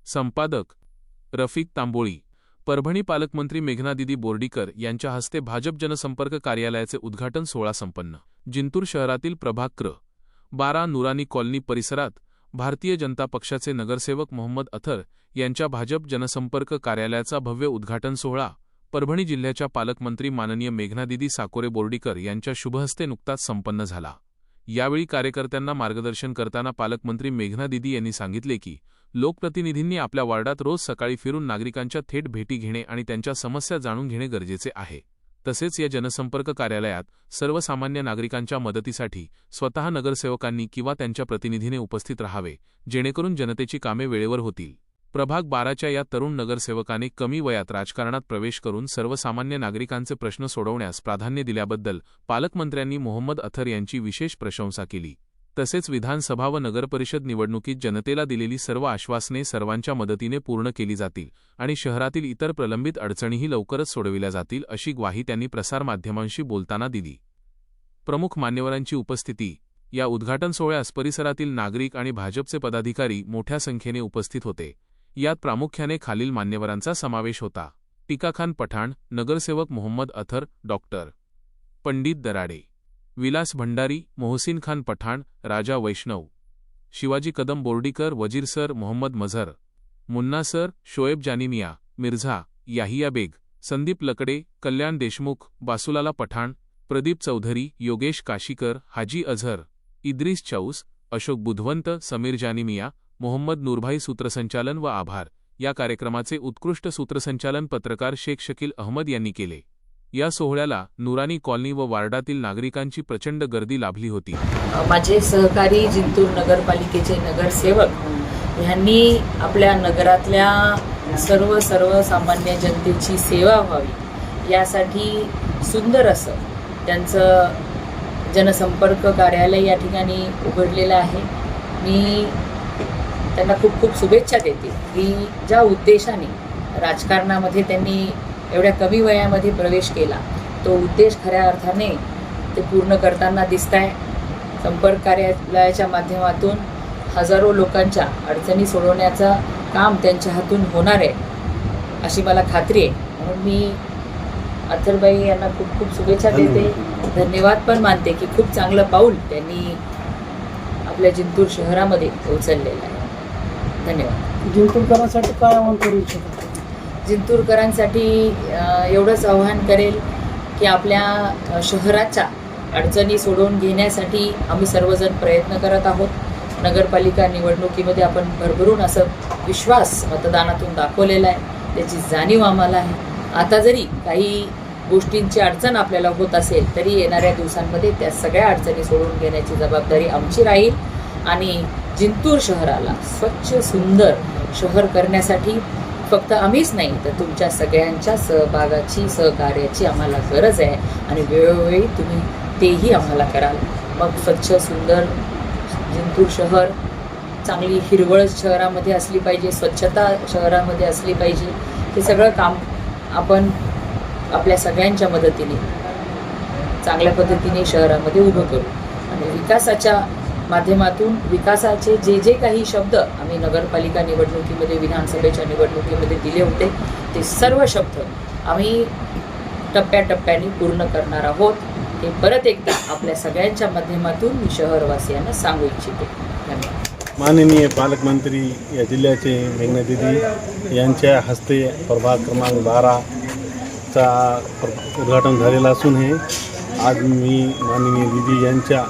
संपादक रफिक तांबोळी। परभणी पालकमंत्री मेघनादिदी बोर्डीकर यांच्या हस्ते भाजप जनसंपर्क कार्यालयाचे उद्घाटन सोहळा संपन्न। जिंतूर शहरातील प्रभाग क्र. 12 नुरानी कॉलनी परिसरात भारतीय जनता पक्षाचे नगरसेवक मोहम्मद अथर यांच्या भाजप जनसंपर्क कार्यालयाचा भव्य उद्घाटन सोहळा परभणी जिल्ह्याच्या पालकमंत्री माननीय मेघनादिदी साकोरे बोर्डीकर यांच्या शुभहस्ते नुकताच संपन्न झाला। यावेळी कार्यकर्त्यांना मार्गदर्शन करताना पालकमंत्री मेघनादिदी यांनी सांगितले की लोकप्रतिनिधींनी आपल्या वार्डात रोज सकाळी फिरून नागरिकांच्या थेट भेटी घेणे आणि त्यांच्या समस्या जाणून घेणे गरजेचे आहे। तसेच या जनसंपर्क कार्यालयात सर्वसामान्य नागरिकांच्या मदतीसाठी स्वतः नगरसेवकांनी किंवा त्यांच्या प्रतिनिधीने उपस्थित राहावे, जेणेकरून जनतेची कामे वेळेवर होतील। प्रभाग 12च्या या तरुण नगरसेवकाने कमी वयात राजकारणात प्रवेश करून सर्वसामान्य नागरिकांचे प्रश्न सोडवण्यास प्राधान्य दिल्याबद्दल पालकमंत्र्यांनी मोहम्मद अथर यांची विशेष प्रशंसा केली। तसेच विधानसभा व नगरपरिषद निवडणुकीत जनतेला दिलेली सर्व आश्वासने सर्वांच्या मदतीने पूर्ण केली जातील आणि शहरातील इतर प्रलंबित अडचणीही लवकरच सोडविल्या जातील अशी ग्वाही त्यांनी प्रसारमाध्यमांशी बोलताना दिली। प्रमुख मान्यवरांची उपस्थिती। या उद्घाटन सोहळ्यास परिसरातील नागरिक आणि भाजपचे पदाधिकारी मोठ्या संख्येने उपस्थित होते। यात प्रामुख्याने खालील मान्यवरांचा समावेश होता: टिकाखान पठाण, नगरसेवक मोहम्मद अथर, डॉक्टर पंडित दराडे, विलास भंडारी, मोहसिन खान पठाण, राजा वैष्णव, शिवाजी कदम बोर्डीकर, वजीर सर, मोहम्मद मझहर, मुन्ना सर, शोएब जानिमिया, मिर्झा, याहिया बेग, संदीप लकडे, कल्याण देशमुख, बासुलाला पठाण, प्रदीप चौधरी, योगेश काशीकर, हाजी अझहर, इद्रिस चौस, अशोक बुधवंत, समीर जानिमिया, मोहम्मद नूरभाई। सूत्रसंचालन व आभार। या कार्यक्रमाचे उत्कृष्ट सूत्रसंचालन पत्रकार शेख शकील अहमद यांनी केले। या सोहळ्याला नुरानी कॉलनी व वार्डातील नागरिकांची प्रचंड गर्दी लाभली होती। माझे सहकारी जिंतूर नगरपालिकेचे नगरसेवक यांनी आपल्या नगरातल्या सर्वसामान्य जनतेची सेवा व्हावी यासाठी सुंदर असं त्यांचं जनसंपर्क कार्यालय या ठिकाणी उघडलेलं आहे। मी त्यांना खूप खूप शुभेच्छा देते की ज्या उद्देशाने राजकारणामध्ये त्यांनी एवढ्या कमी वयामध्ये प्रवेश केला तो उद्देश खऱ्या अर्थाने ते पूर्ण करताना दिसत आहे। संपर्क कार्यालयाच्या माध्यमातून हजारो लोकांच्या अडचणी सोडवण्याचं काम त्यांच्या हातून होणार आहे अशी मला खात्री आहे। म्हणून मी अथरबाई यांना खूप खूप शुभेच्छा देते, धन्यवाद पण मानते की खूप चांगलं पाऊल त्यांनी आपल्या जिंतूर शहरामध्ये उचललेलं आहे। धन्यवाद। जिंतूरकरांसाठी काय आव्हान करू इच्छिता? जिंतूरकरांसाठी एवढंच आव्हान करेल की आपल्या शहराच्या अडचणी सोडवून घेण्यासाठी आम्ही सर्वजण प्रयत्न करत आहोत। नगरपालिका निवडणुकीमध्ये आपण भरभरून असं विश्वास मतदानातून दाखवलेला आहे, त्याची जाणीव आम्हाला आहे। आता जरी काही गोष्टींची अडचण आपल्याला होत असेल तरी येणाऱ्या दिवसांमध्ये त्या सगळ्या अडचणी सोडवून घेण्याची जबाबदारी आमची राहील आणि जिंतूर शहराला स्वच्छ सुंदर शहर करण्यासाठी फक्त आम्हीच नाही तर तुमच्या सगळ्यांच्या सहभागाची सहकार्याची आम्हाला गरज आहे आणि वेळोवेळी तुम्ही तेही आम्हाला कराल। मग स्वच्छ सुंदर जिंतूर शहर, चांगली हिरवळ शहरामध्ये असली पाहिजे, स्वच्छता शहरामध्ये असली पाहिजे, हे सगळं काम आपण आपल्या सगळ्यांच्या मदतीने चांगल्या पद्धतीने शहरामध्ये उभं करू आणि विकासाच्या माध्यमातून विकासाचे जे काही शब्द आम्ही नगरपालिका निवडणुकीमध्ये विधानसभेच्या निवडणुकीमध्ये दिले होते ते सर्व शब्द आम्ही टप्प्याटप्प्याने पूर्ण करणार आहोत। हे परत एकदा आपल्या सगळ्यांच्या माध्यमातून मी शहरवासियांना सांगू इच्छिते। धन्यवाद। माननीय पालकमंत्री या जिल्ह्याचे मेघनादिदी यांच्या हस्ते प्रभाग क्रमांक 12चा उद्घाटन झालेलं असून हे आज मी माननीय दिदी यांच्या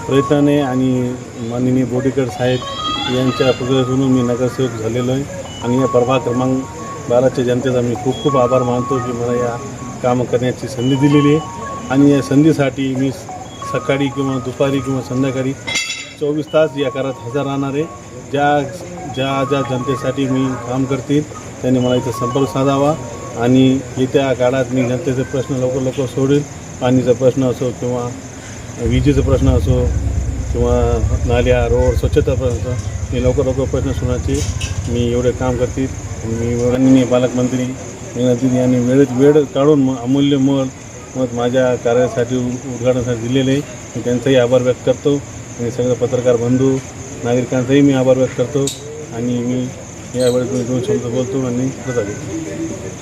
प्रयत्नाने आणि माननीय बोर्डीकर साहेब यांच्या प्रयत्नातून मी नगरसेवक झालेलो आहे आणि या प्रभाग क्रमांक 12च्या जनतेचा मी खूप खूप आभार मानतो की मला या कामं करण्याची संधी दिलेली आहे आणि या संधीसाठी मी सकाळी किंवा दुपारी किंवा संध्याकाळी 24 तास या कारात हजर राहणार आहे। ज्या जनतेसाठी मी काम करतील त्यांनी मला इथं संपर्क साधावा आणि येत्या काळात मी जनतेचे प्रश्न लवकर सोडेल। पाणीचा प्रश्न असो किंवा विजेचा प्रश्न असो किंवा नाल्या रोड स्वच्छता प्रश्न हे लवकर प्रश्न सोडण्याचे मी एवढे काम करतील। मी माननीय पालकमंत्री मेघनादिदी यांनी वेळ काढून अमूल्य मत माझ्या कार्यासाठी उद्घाटनासाठी दिलेले आहे। मी त्यांचाही आभार व्यक्त करतो आणि सगळे पत्रकार बंधू नागरिकांचाही मी आभार व्यक्त करतो आणि मी यावेळेस मी 2 शब्द बोलतो आणि रजा देतो.